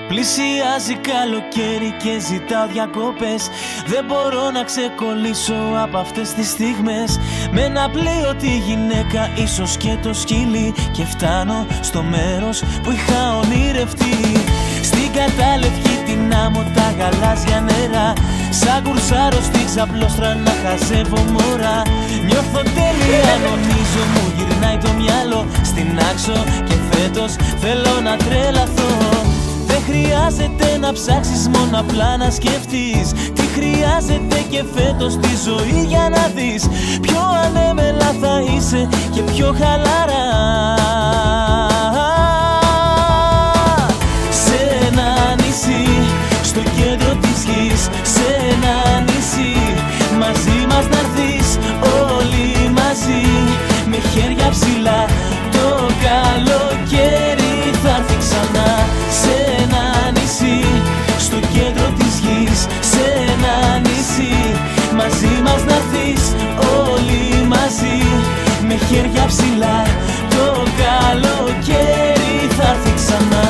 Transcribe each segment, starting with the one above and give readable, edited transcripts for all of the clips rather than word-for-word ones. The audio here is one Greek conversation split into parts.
Πλησιάζει καλοκαίρι και ζητάω διακοπές. Δεν μπορώ να ξεκολλήσω από αυτές τις στιγμές. Με ένα πλοίο τη γυναίκα, ίσως και το σκύλι, και φτάνω στο μέρος που είχα ονειρευτεί. Στην κατάλευκη την άμμο, τα γαλάζια νερά, σαν κουρσάρω στη ξαπλώστρα να χαζεύω μωρά. Νιώθω τέλεια, νομίζω μου γυρνάει το μυαλό στην άξο, και φέτος θέλω να τρελαθώ. Δεν χρειάζεται να ψάξεις, μόνο απλά να σκεφτείς τι χρειάζεται και φέτος στη ζωή, για να δεις πιο ανέμελα θα είσαι και πιο χαλαρά. Σε ένα νησί, στο κέντρο της γης, σε ένα νησί, μαζί μας να'ρθείς όλοι μαζί, με χέρια ψηλά. Το καλοκαίρι θα έρθει ξανά. Σε ένα νησί, στο κέντρο της γης, σε ένα νησί, μαζί μας να'ρθείς όλοι μαζί, με χέρια ψηλά. Το καλοκαίρι θα έρθει ξανά.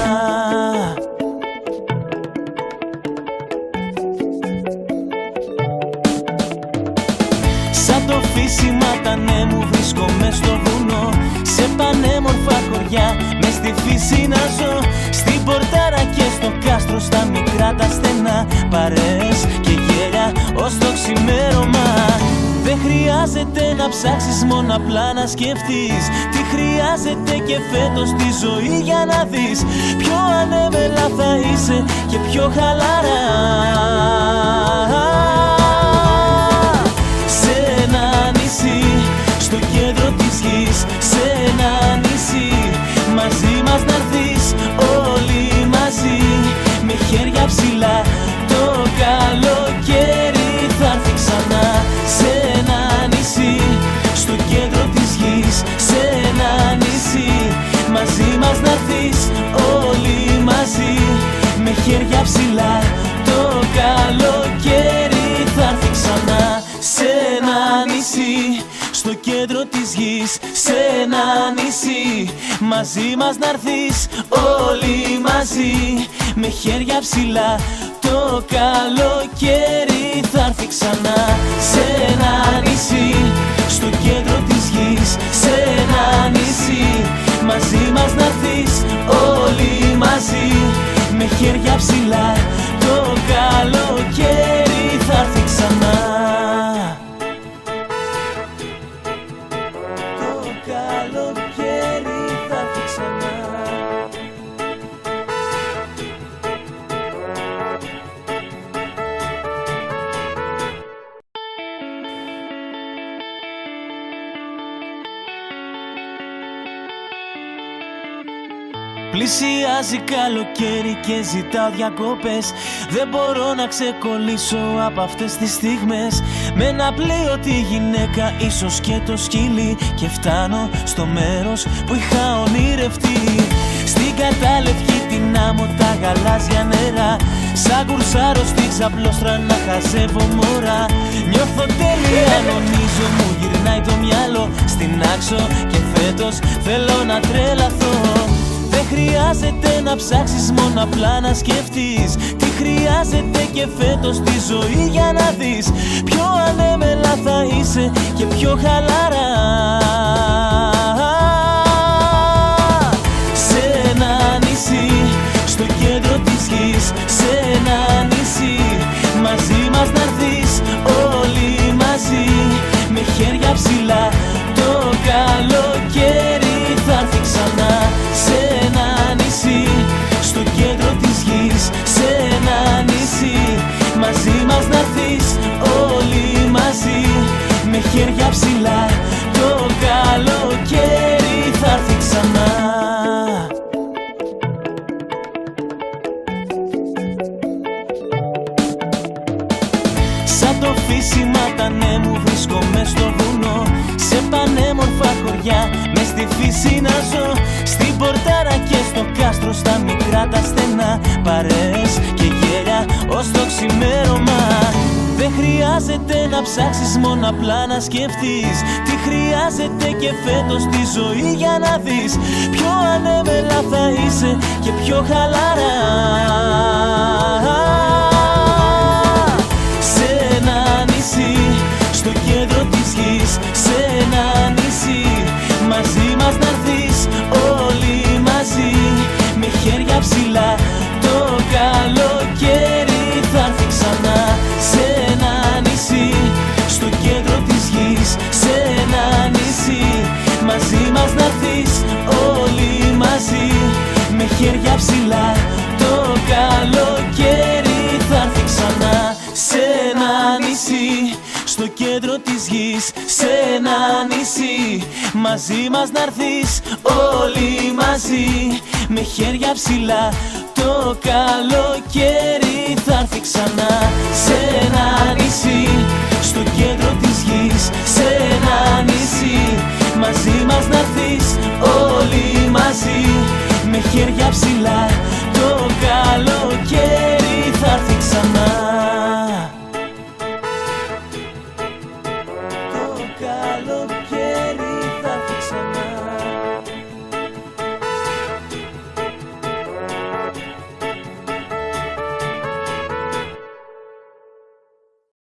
Σαν το φύσιμα τα ναι μου βρίσκομαι στο βουνό, σε πανέμορφα χωριά, μες στη φύση να ζω. Στην πορτάρα και στο κάστρο, στα μικρά τα στενά, παρέες και γέλια ως το ξημέρωμα. Δεν χρειάζεται να ψάξεις, μόνο απλά να σκεφτείς τι χρειάζεται και φέτος στη ζωή, για να δεις πιο ανέμελα θα είσαι και πιο χαλαρά. Σε ένα νησί, στο κέντρο της γης, σε ένα νησί, μαζί μας να'ρθείς όλοι μαζί, με χέρια ψηλά. Το καλοκαίρι θα έρθει ξανά. Σε ένα νησί, στο κέντρο της γης, σε ένα νησί, μαζί μας να'ρθείς όλοι μαζί, με χέρια ψηλά. Το καλοκαίρι θα έρθει ξανά. Σε ένα νησί, στο κέντρο της γης, σε ένα νησί, μαζί μας να'ρθείς όλοι μαζί, με χέρια ψηλά. Το καλοκαίρι θα έρθει ξανά. Σε ένα νησί, στο κέντρο της γης, σε ένα νησί, μαζί μας να'ρθείς όλοι μαζί, με χέρια ψηλά. Το καλοκαίρι θα έρθει ξανά. Πλησιάζει καλοκαίρι και ζητάω διακοπές. Δεν μπορώ να ξεκολλήσω από αυτές τις στιγμές. Με ένα πλοίο τη γυναίκα, ίσως και το σκύλι, και φτάνω στο μέρος που είχα ονειρευτεί. Στην κατάλευκη την άμμο, τα γαλάζια νερά, σαν κουρσάρω στη ξαπλώστρα να χαζεύω μωρά. Νιώθω τέλεια, νομίζω μου γυρνάει το μυαλό στην άξο, και φέτος θέλω να τρελαθώ. Δεν χρειάζεται να ψάξεις, μόνο απλά να σκεφτείς τι χρειάζεται και φέτος στη ζωή, για να δεις πιο ανέμελα θα είσαι και πιο χαλαρά. Σε ένα νησί, στο κέντρο της γης, σε ένα νησί, μαζί μας να'ρθείς όλοι μαζί, με χέρια ψηλά. Το καλοκαίρι θα έρθει ξανά. Σε ένα νησί, στο κέντρο της γης, σε ένα νησί, μαζί μας να'ρθείς όλοι μαζί, με χέρια ψηλά. Το καλοκαίρι θα έρθει ξανά. Σαν το φύσιμα τα ναι μου βρίσκομαι στο βουνό, σε πανέμορφα χωριά, μες στη φύση να ζω. Στην πορτάρα και στο κάστρο, στα μικρά τα στενά, παρέες και γέλια ως το ξημέρωμα. Δεν χρειάζεται να ψάξεις, μόνο απλά να σκεφτείς τι χρειάζεται και φέτος στη ζωή για να δεις πιο ανέμελα θα είσαι και πιο χαλαρά. Σε ένα νησί, στο κέντρο της γης, σε ένα νησί, μαζί μας να'ρθείς όλοι μαζί, με χέρια ψηλά, το καλοκαίρι θα έρθει ξανά. Σε ένα νησί, στο κέντρο της γης, σε ένα νησί, μαζί μας να'ρθείς όλοι μαζί, με χέρια ψηλά, το καλοκαίρι θα έρθει ξανά. Σε ένα νησί, στο κέντρο της γης, σε ένα νησί, μαζί μας να'ρθείς όλοι μαζί, με χέρια ψηλά, το καλοκαίρι θα έρθει ξανά. Σε ένα νησί, στο κέντρο της γης, σε ένα νησί, μαζί μας να'ρθείς όλοι μαζί, με χέρια ψηλά, το καλοκαίρι